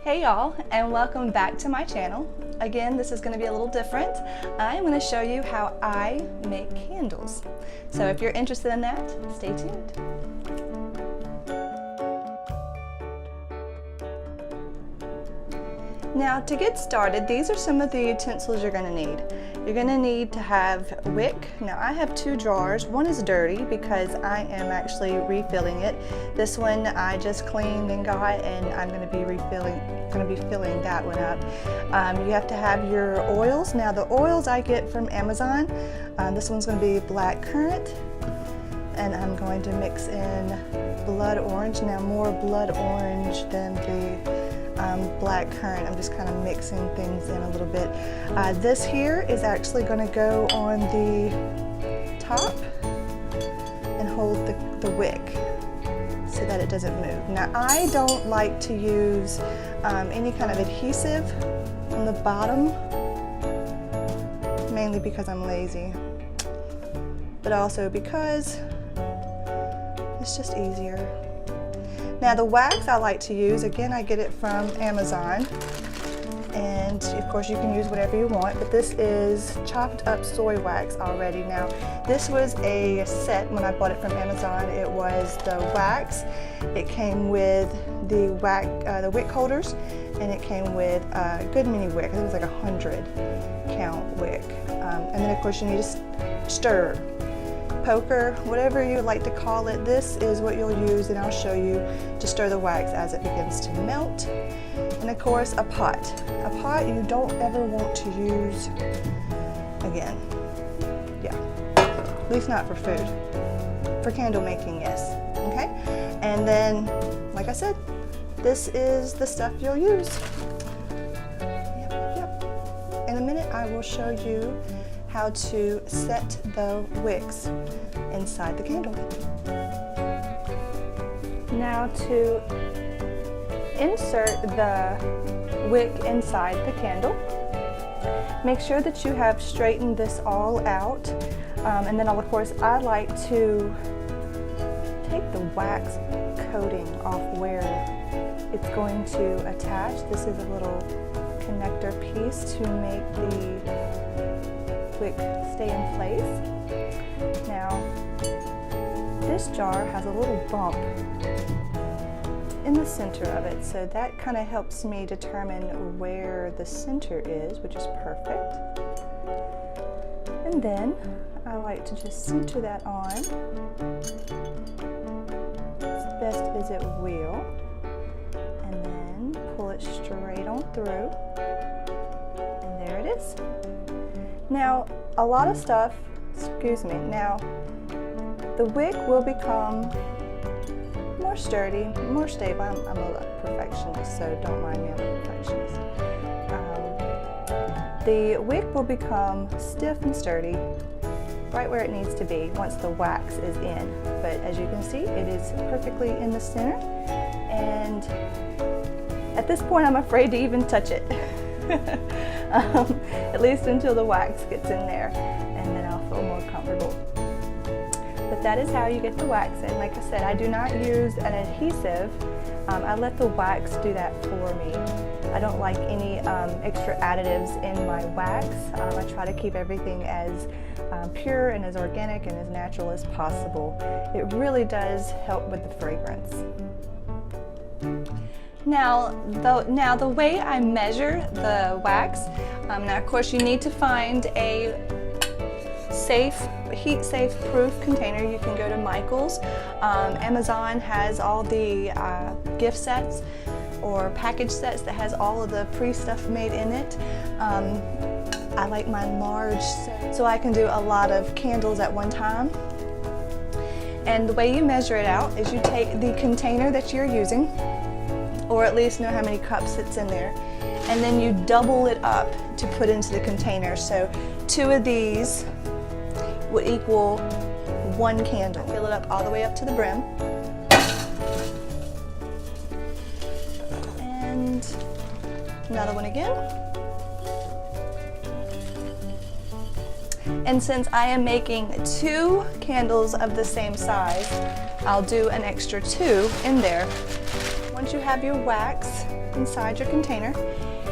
Hey y'all, and welcome back to my channel. Again, this is going to be a little different. I'm going to show you how I make candles. So if you're interested in that, stay tuned. Now to get started, these are some of the utensils you're going to need. You're going to need to have wick. Now I have two jars. One is dirty because I am actually refilling it. This one I just cleaned and got, and I'm going to be filling that one up. You have to have your oils. Now the oils I get from Amazon. This one's going to be black currant, and I'm going to mix in blood orange. Now more blood orange than the black currant. I'm just kind of mixing things in a little bit. This here is actually going to go on the top and hold the wick so that it doesn't move. Now I don't like to use any kind of adhesive on the bottom, mainly because I'm lazy, but also because it's just easier. Now the wax I like to use, again, I get it from Amazon, and of course you can use whatever you want, but this is chopped up soy wax already. Now this was a set when I bought it from Amazon. It was the wax, it came with the wick holders, and it came with a good many wick. I think it was like 100 count wick. And then of course you need a stirrer. Poker, whatever you like to call it. This is what you'll use, and I'll show you to stir the wax as it begins to melt. And of course a pot. A pot you don't ever want to use again. Yeah, at least not for food. For candle making, yes. Okay, and then like I said, this is the stuff you'll use. Yep. In a minute I will show you how to set the wicks inside the candle. Now to insert the wick inside the candle, make sure that you have straightened this all out, and then of course I like to take the wax coating off where it's going to attach. This is a little connector piece to make the wick stay in place. Now this jar has a little bump in the center of it, so that kind of helps me determine where the center is, which is perfect. And then I like to just center that on as best as it will, and then pull it straight on through, and there it is. Now, a lot of stuff, now the wick will become more sturdy, more stable. I'm a perfectionist, so don't mind me, I'm a perfectionist. The wick will become stiff and sturdy, right where it needs to be once the wax is in. But as you can see, it is perfectly in the center, and at this point I'm afraid to even touch it. At least until the wax gets in there, and then I'll feel more comfortable. But that is how you get the wax in. Like I said, I do not use an adhesive. I let the wax do that for me. I don't like any extra additives in my wax. I try to keep everything as pure and as organic and as natural as possible. It really does help with the fragrance. Now the way I measure the wax, now of course you need to find a safe, heat-safe proof container. You can go to Michael's. Amazon has all the gift sets or package sets that has all of the pre-stuff made in it. I like mine large so I can do a lot of candles at one time. And the way you measure it out is you take the container that you're using, or at least know how many cups it's in there, and then you double it up to put into the container. So 2 of these would equal 1 candle. Fill it up all the way up to the brim. And another one again. And since I am making 2 candles of the same size, I'll do an extra 2 in there. Once you have your wax, inside your container.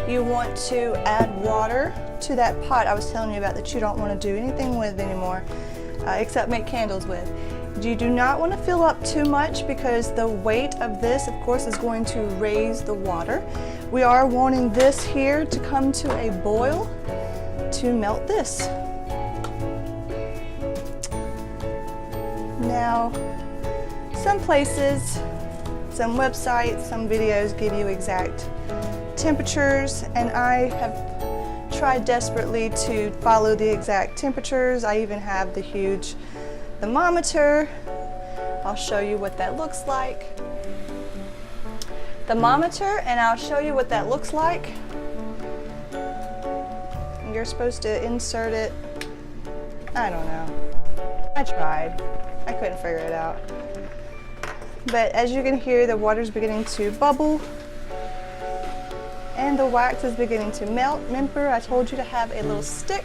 You want to add water to that pot I was telling you about that you don't want to do anything with anymore, except make candles with. You do not want to fill up too much because the weight of this, of course, is going to raise the water. We are wanting this here to come to a boil to melt this. Now, some places, some websites, some videos give you exact temperatures, and I have tried desperately to follow the exact temperatures. I even have the huge thermometer. I'll show you what that looks like. Thermometer, and I'll show you what that looks like. And you're supposed to insert it, I don't know. I tried. I couldn't figure it out. But as you can hear, the water's beginning to bubble and the wax is beginning to melt. Remember, I told you to have a little stick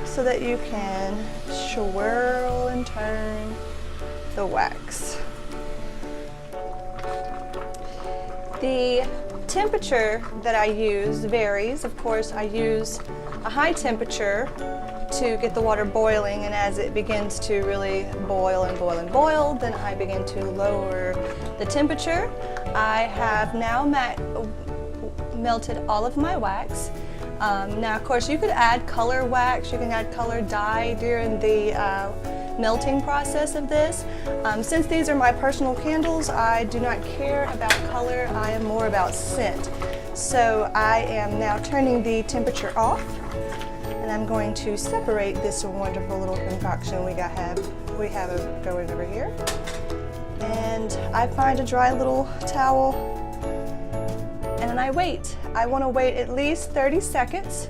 so that you can swirl and turn the wax. The temperature that I use varies. Of course, I use a high temperature to get the water boiling, and as it begins to really boil and boil and boil, then I begin to lower the temperature. I have now melted all of my wax. Now, of course, you could add color wax, you can add color dye during the melting process of this. Since these are my personal candles, I do not care about color, I am more about scent. So I am now turning the temperature off, and I'm going to separate this wonderful little concoction we have going over here. And I find a dry little towel, and then I wait. I want to wait at least 30 seconds.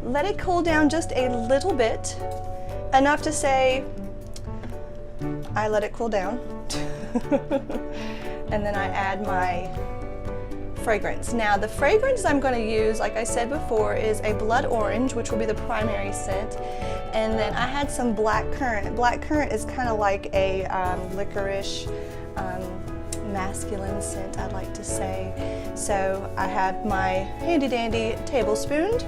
Let it cool down just a little bit, enough to say, I let it cool down. And then I add my fragrance. Now, the fragrance I'm going to use, like I said before, is a blood orange, which will be the primary scent. And then I had some black currant. Black currant is kind of like a licorice, masculine scent, I'd like to say. So I have my handy dandy tablespoon.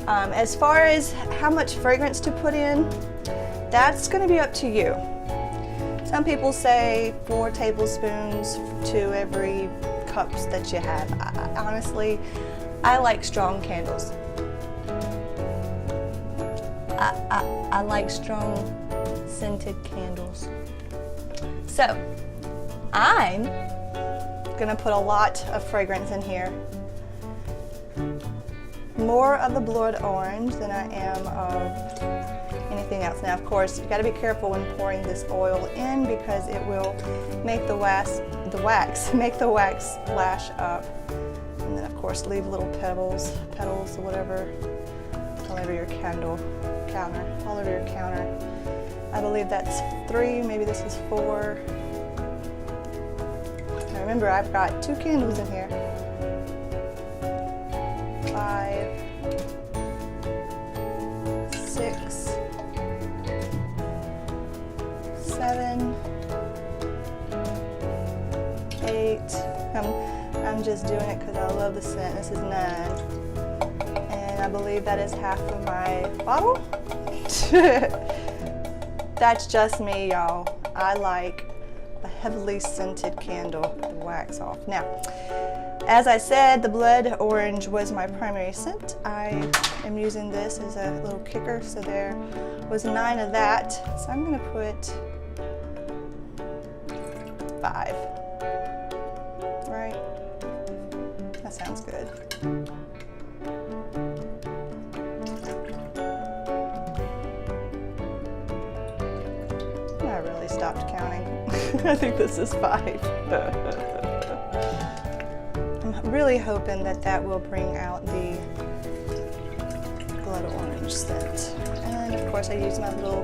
As far as how much fragrance to put in, that's going to be up to you. Some people say 4 tablespoons to every cups that you have. Honestly, I like strong candles. I like strong scented candles. So I'm gonna put a lot of fragrance in here. More of the blood orange than I am of anything else. Now, of course, you got to be careful when pouring this oil in because it will make the wax make the wax splash up, and then of course leave little petals or whatever all over your counter. I believe that's 3, maybe this is 4. Now remember, I've got 2 candles in here. 5, 6, 7, 8. I'm just doing it because I love the scent. This is 9. And I believe that is half of my bottle. That's just me, y'all. I like a heavily scented candle with the wax off. Now, as I said, the blood orange was my primary scent. I am using this as a little kicker, so there was 9 of that. So I'm gonna put 5. Right? That sounds good. I really stopped counting. I think this is 5. I'm really hoping that that will bring out the blood orange scent. And of course I use my little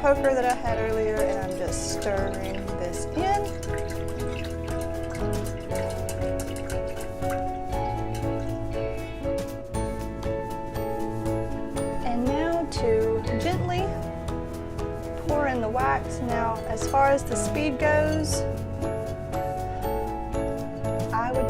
poker that I had earlier, and I'm just stirring this in. And now to gently pour in the wax. Now, as far as the speed goes, I would